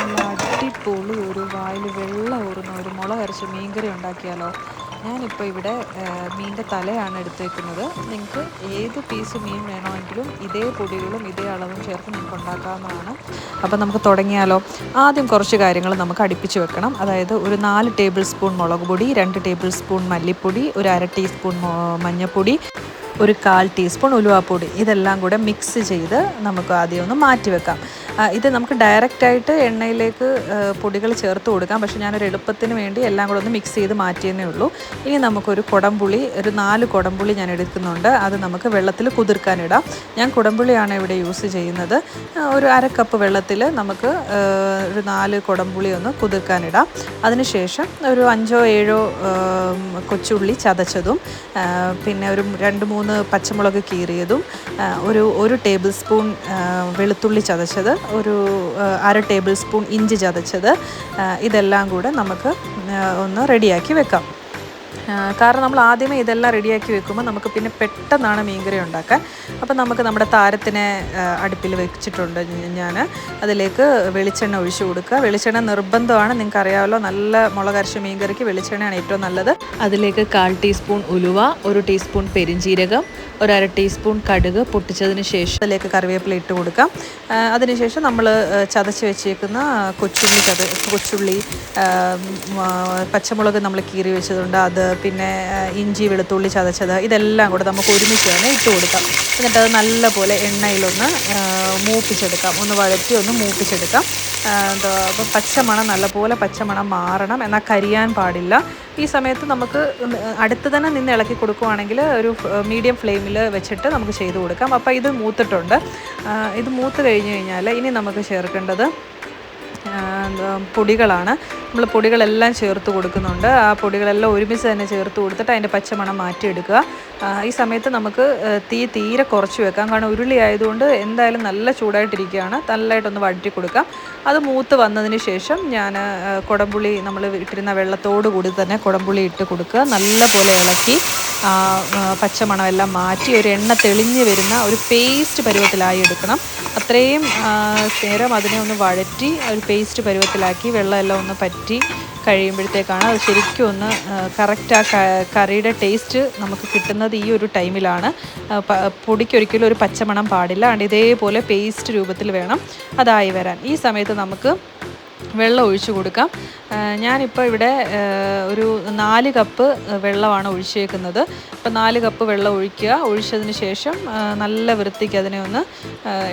നല്ല അടിപൊളി ഒരു വായിൽ വെള്ളം ഊറുന്ന ഒരു മുളകരച്ച മീൻകറി ഉണ്ടാക്കിയാലോ. ഞാനിപ്പോൾ ഇവിടെ മീനിൻ്റെ തലയാണ് എടുത്തേക്കുന്നത്. നിങ്ങൾക്ക് ഏത് പീസ് മീൻ വേണമെങ്കിലും ഇതേ പൊടികളും ഇതേ അളവും ചേർത്ത് നിങ്ങൾക്ക് ഉണ്ടാക്കാവുന്നതാണ്. അപ്പോൾ നമുക്ക് തുടങ്ങിയാലോ. ആദ്യം കുറച്ച് കാര്യങ്ങൾ നമുക്ക് അടുപ്പിച്ച് വെക്കണം. അതായത് ഒരു 4 ടേബിൾ സ്പൂൺ മുളക് പൊടി, 2 ടേബിൾ സ്പൂൺ മല്ലിപ്പൊടി, ഒരു അര ടീസ്പൂൺ മഞ്ഞൾപ്പൊടി, ഒരു 1/4 ടീസ്പൂൺ ഉലുവാപ്പൊടി, ഇതെല്ലാം കൂടെ മിക്സ് ചെയ്ത് നമുക്ക് ആദ്യം ഒന്ന് മാറ്റി വെക്കാം. ഇത് നമുക്ക് ഡയറക്റ്റായിട്ട് എണ്ണയിലേക്ക് പൊടികൾ ചേർത്ത് കൊടുക്കാം. പക്ഷേ ഞാനൊരു എളുപ്പത്തിന് വേണ്ടി എല്ലാം കൂടെ ഒന്ന് മിക്സ് ചെയ്ത് മാറ്റിയേ ഉള്ളൂ. ഇനി നമുക്കൊരു കുടംപുളി, ഒരു 4 കുടംപുളി ഞാൻ എടുക്കുന്നുണ്ട്. അത് നമുക്ക് വെള്ളത്തിൽ കുതിർക്കാനിടാം. ഞാൻ കുടംപുളിയാണ് ഇവിടെ യൂസ് ചെയ്യുന്നത്. ഒരു അര കപ്പ് വെള്ളത്തിൽ നമുക്ക് ഒരു 4 കുടംപുളി ഒന്ന് കുതിർക്കാനിടാം. അതിനുശേഷം ഒരു 5 7 കൊച്ചുള്ളി ചതച്ചതും, പിന്നെ ഒരു 2-3 പച്ചമുളക് കീറിയതും, ഒരു ടേബിൾ സ്പൂൺ വെളുത്തുള്ളി ചതച്ചത്, ഒരു അര ടേബിൾ സ്പൂൺ ഇഞ്ചി ചതച്ചത്, ഇതെല്ലാം കൂടെ നമുക്ക് ഒന്ന് റെഡിയാക്കി വെക്കാം. കാരണം നമ്മൾ ആദ്യമേ ഇതെല്ലാം റെഡിയാക്കി വെക്കുമ്പോൾ നമുക്ക് പിന്നെ പെട്ടെന്നാണ് മീൻകറി ഉണ്ടാക്കാൻ. അപ്പോൾ നമുക്ക് നമ്മുടെ താരത്തിനെ അടുപ്പിൽ വെച്ചിട്ടുണ്ട് ഞാൻ. അതിലേക്ക് വെളിച്ചെണ്ണ ഒഴിച്ചു കൊടുക്കുക. വെളിച്ചെണ്ണ നിർബന്ധമാണ്, നിങ്ങൾക്ക് അറിയാമല്ലോ. നല്ല മുളകരച്ച മീൻകറിക്ക് വെളിച്ചെണ്ണയാണ് ഏറ്റവും നല്ലത്. അതിലേക്ക് 1/4 ടീസ്പൂൺ ഉലുവ, 1 ടീസ്പൂൺ പെരിഞ്ജീരകം, ഒരു അര ടീസ്പൂൺ കടുക് പൊട്ടിച്ചതിന് ശേഷം അതിലേക്ക് കറിവേപ്പില ഇട്ട് കൊടുക്കാം. അതിനുശേഷം നമ്മൾ ചതച്ച് വെച്ചേക്കുന്ന കൊച്ചുള്ളി, പച്ചമുളക് നമ്മൾ കീറി വെച്ചതുണ്ട്, അത്, പിന്നെ ഇഞ്ചി വെളുത്തുള്ളി ചതച്ചത്, ഇതെല്ലാം കൂടെ നമുക്ക് ഒരുമിച്ച് തന്നെ ഇട്ട് കൊടുക്കാം. എന്നിട്ട് അത് നല്ലപോലെ എണ്ണയിലൊന്ന് മൂപ്പിച്ചെടുക്കാം. ഒന്ന് വഴറ്റി ഒന്ന് മൂപ്പിച്ചെടുക്കാം. അപ്പം പച്ചമണം നല്ലപോലെ പച്ചമണം മാറണം, എന്നാൽ കരിയാൻ പാടില്ല. ഈ സമയത്ത് നമുക്ക് അടുത്ത് തന്നെ നിന്ന് ഇളക്കി കൊടുക്കുകയാണെങ്കിൽ ഒരു മീഡിയം ഫ്ലെയിമിൽ വെച്ചിട്ട് നമുക്ക് ചെയ്ത് കൊടുക്കാം. അപ്പോൾ ഇത് മൂത്തിട്ടുണ്ട്. ഇത് മൂത്ത് കഴിഞ്ഞ് കഴിഞ്ഞാൽ ഇനി നമുക്ക് ചേർക്കേണ്ടത് പൊടികളാണ്. നമ്മൾ പൊടികളെല്ലാം ചേർത്ത് കൊടുക്കുന്നുണ്ട്. ആ പൊടികളെല്ലാം ഒരുമിച്ച് തന്നെ ചേർത്ത് കൊടുത്തിട്ട് അതിൻ്റെ പച്ചമണം മാറ്റിയെടുക്കുക. ഈ സമയത്ത് നമുക്ക് തീരെ കുറച്ച് വെക്കാം. കാരണം ഉരുളി ആയതുകൊണ്ട് എന്തായാലും നല്ല ചൂടായിട്ടിരിക്കുകയാണ്. നല്ലതായിട്ടൊന്ന് വഴറ്റി കൊടുക്കാം. അത് മൂത്ത് വന്നതിന് ശേഷം ഞാൻ കുടംപുളി, നമ്മൾ ഇട്ടിരുന്ന വെള്ളത്തോട് കൂടി തന്നെ കുടംപുളി ഇട്ട് കൊടുക്കുക. നല്ല പോലെ ഇളക്കി പച്ചമണമെല്ലാം മാറ്റി ഒരു എണ്ണ തെളിഞ്ഞ് വരുന്ന ഒരു പേസ്റ്റ് പരുവത്തിലായി എടുക്കണം. അത്രയും നേരം അതിനെ ഒന്ന് വഴറ്റി ഒരു പേസ്റ്റ് പരുവത്തിലാക്കി വെള്ളമെല്ലാം ഒന്ന് പറ്റി കഴിയുമ്പോഴത്തേക്കാണ് അത് ശരിക്കും ഒന്ന് കറക്റ്റ് ആ കറിയുടെ ടേസ്റ്റ് നമുക്ക് കിട്ടുന്നത് ഈ ഒരു ടൈമിലാണ്. പൊടിക്കൊരിക്കലും ഒരു പച്ചമണം പാടില്ല. അതുകൊണ്ട് ഇതേപോലെ പേസ്റ്റ് രൂപത്തിൽ വേണം അതായി വരാൻ. ഈ സമയത്ത് നമുക്ക് വെള്ളം ഒഴിച്ചു കൊടുക്കാം. ഞാനിപ്പോൾ ഇവിടെ ഒരു 4 കപ്പ് വെള്ളമാണ് ഒഴിച്ചേക്കുന്നത്. അപ്പോൾ 4 കപ്പ് വെള്ളം ഒഴിക്കുക. ഒഴിച്ചതിന് ശേഷം നല്ല വൃത്തിക്ക് അതിനെ ഒന്ന്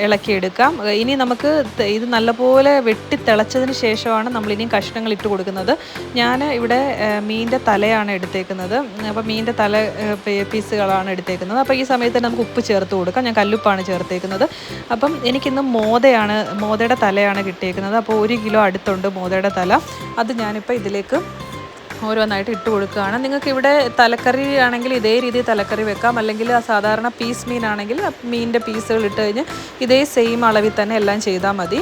ഇളക്കിയെടുക്കാം. ഇനി നമുക്ക് ഇത് നല്ലപോലെ വെട്ടി തിളച്ചതിന് ശേഷമാണ് നമ്മളിനിയും കഷ്ണങ്ങൾ ഇട്ട് കൊടുക്കുന്നത്. ഞാൻ ഇവിടെ മീനിൻ്റെ തലയാണ് എടുത്തേക്കുന്നത്. അപ്പോൾ മീനിൻ്റെ തല പീസുകളാണ് എടുത്തേക്കുന്നത്. അപ്പോൾ ഈ സമയത്ത് തന്നെ നമുക്ക് ഉപ്പ് ചേർത്ത് കൊടുക്കാം. ഞാൻ കല്ലുപ്പാണ് ചേർത്തേക്കുന്നത്. അപ്പം എനിക്കിന്ന് മോതയുടെ തലയാണ് കിട്ടിയേക്കുന്നത്. അപ്പോൾ 1 കിലോ അടുത്തുണ്ട് മോതയുടെ തല. അത് ഞാനിപ്പോൾ ഇതിലേക്ക് ഓരോന്നായിട്ട് ഇട്ട് കൊടുക്കുകയാണ്. നിങ്ങൾക്ക് ഇവിടെ തലക്കറി ആണെങ്കിൽ ഇതേ രീതിയിൽ തലക്കറി വെക്കാം. അല്ലെങ്കിൽ സാധാരണ പീസ് മീനാണെങ്കിൽ മീനിൻ്റെ പീസുകൾ ഇട്ട് കഴിഞ്ഞ് ഇതേ സെയിം അളവിൽ തന്നെ എല്ലാം ചെയ്താൽ മതി.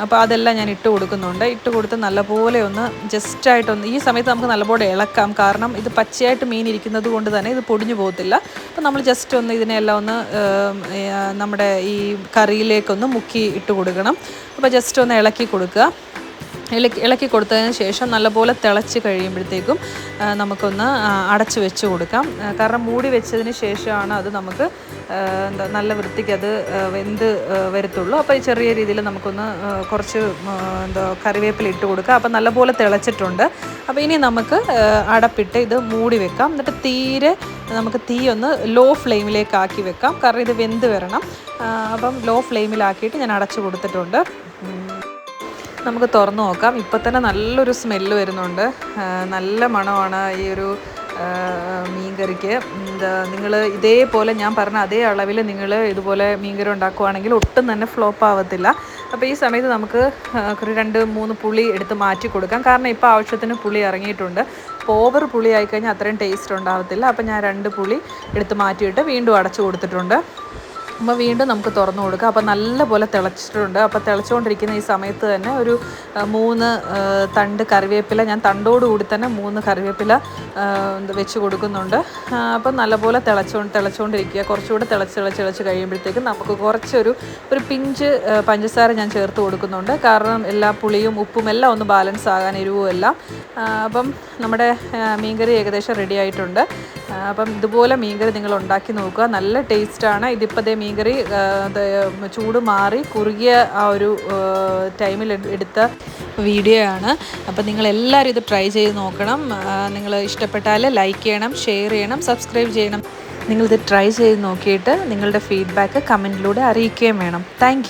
അപ്പോൾ അതെല്ലാം ഞാൻ ഇട്ട് കൊടുക്കുന്നുണ്ട്. ഇട്ട് കൊടുത്ത് നല്ലപോലെ ഒന്ന് ജസ്റ്റായിട്ടൊന്ന് ഈ സമയത്ത് നമുക്ക് നല്ലപോലെ ഇളക്കാം. കാരണം ഇത് പച്ചയായിട്ട് മീൻ ഇരിക്കുന്നത് കൊണ്ട് തന്നെ ഇത് പൊടിഞ്ഞു പോകത്തില്ല. അപ്പോൾ നമ്മൾ ജസ്റ്റ് ഒന്ന് ഇതിനെല്ലാം ഒന്ന് നമ്മുടെ ഈ കറിയിലേക്കൊന്ന് മുക്കി ഇട്ട് കൊടുക്കണം. അപ്പോൾ ജസ്റ്റ് ഒന്ന് ഇളക്കി കൊടുക്കുക. ഇളക്കി കൊടുത്തതിന് ശേഷം നല്ലപോലെ തിളച്ച് കഴിയുമ്പോഴത്തേക്കും നമുക്കൊന്ന് അടച്ച് വെച്ച് കൊടുക്കാം. കാരണം മൂടി വെച്ചതിന് ശേഷമാണ് അത് നമുക്ക് നല്ല വൃത്തിക്ക് അത് വെന്ത് വരത്തുള്ളൂ. അപ്പോൾ ഈ ചെറിയ രീതിയിൽ നമുക്കൊന്ന് കുറച്ച് കറിവേപ്പില ഇട്ട് കൊടുക്കുക. അപ്പോൾ നല്ലപോലെ തിളച്ചിട്ടുണ്ട്. അപ്പോൾ ഇനി നമുക്ക് അടപ്പിട്ട് ഇത് മൂടി വെക്കാം. എന്നിട്ട് നമുക്ക് തീ ഒന്ന് ലോ ഫ്ലെയിമിലേക്ക് ആക്കി വെക്കാം. കാരണം ഇത് വെന്ത് വരണം. അപ്പം ലോ ഫ്ലെയിമിലാക്കിയിട്ട് ഞാൻ അടച്ചു കൊടുത്തിട്ടുണ്ട്. നമുക്ക് തുറന്നു നോക്കാം. ഇപ്പോൾ തന്നെ നല്ലൊരു സ്മെല്ല് വരുന്നുണ്ട്. നല്ല മണമാണ് ഈ ഒരു മീൻകറിക്ക്. നിങ്ങൾ ഇതേപോലെ ഞാൻ പറഞ്ഞ അതേ അളവിൽ നിങ്ങൾ ഇതുപോലെ മീൻകറി ഉണ്ടാക്കുവാണെങ്കിൽ ഒട്ടും തന്നെ ഫ്ലോപ്പ് ആവത്തില്ല. അപ്പോൾ ഈ സമയത്ത് നമുക്ക് 2-3 പുളി എടുത്ത് മാറ്റി കൊടുക്കാം. കാരണം ഇപ്പോൾ ആവശ്യത്തിന് പുളി ഇറങ്ങിയിട്ടുണ്ട്. അപ്പോൾ ഓവർ പുളി ആയിക്കഴിഞ്ഞാൽ അത്രയും ടേസ്റ്റ് ഉണ്ടാകത്തില്ല. അപ്പോൾ ഞാൻ 2 പുളി എടുത്ത് മാറ്റിയിട്ട് വീണ്ടും അടച്ചു കൊടുത്തിട്ടുണ്ട്. അപ്പോൾ വീണ്ടും നമുക്ക് തുറന്നു കൊടുക്കാം. അപ്പോൾ നല്ലപോലെ തിളച്ചിട്ടുണ്ട്. അപ്പോൾ തിളച്ചുകൊണ്ടിരിക്കുന്ന ഈ സമയത്ത് തന്നെ ഒരു 3 തണ്ട് കറിവേപ്പില, ഞാൻ തണ്ടോടുകൂടി തന്നെ 3 കറിവേപ്പില വെച്ച് കൊടുക്കുന്നുണ്ട്. അപ്പം നല്ലപോലെ തിളച്ചുകൊണ്ടിരിക്കുക. കുറച്ചുകൂടെ തിളച്ച് കഴിയുമ്പോഴത്തേക്കും നമുക്ക് കുറച്ചൊരു പിഞ്ച് പഞ്ചസാര ഞാൻ ചേർത്ത് കൊടുക്കുന്നുണ്ട്. കാരണം എല്ലാ പുളിയും ഉപ്പും എല്ലാം ഒന്ന് ബാലൻസ് ആകാൻ, എരിവും എല്ലാം. അപ്പം നമ്മുടെ മീൻകറി ഏകദേശം റെഡി ആയിട്ടുണ്ട്. അപ്പം ഇതുപോലെ മീൻകറി നിങ്ങൾ ഉണ്ടാക്കി നോക്കുക, നല്ല ടേസ്റ്റാണ്. ഇതിപ്പോൾ ദേ മീൻകറി ചൂട് മാറി കുറുകിയ ആ ഒരു ടൈമിൽ എടുത്ത വീഡിയോ ആണ്. അപ്പോൾ നിങ്ങളെല്ലാവരും ഇത് ട്രൈ ചെയ്ത് നോക്കണം. നിങ്ങൾ ഇഷ്ടപ്പെട്ടാൽ ലൈക്ക് ചെയ്യണം, ഷെയർ ചെയ്യണം, സബ്സ്ക്രൈബ് ചെയ്യണം. നിങ്ങളിത് ട്രൈ ചെയ്ത് നോക്കിയിട്ട് നിങ്ങളുടെ ഫീഡ്ബാക്ക് കമൻറ്റിലൂടെ അറിയിക്കുകയും വേണം. താങ്ക്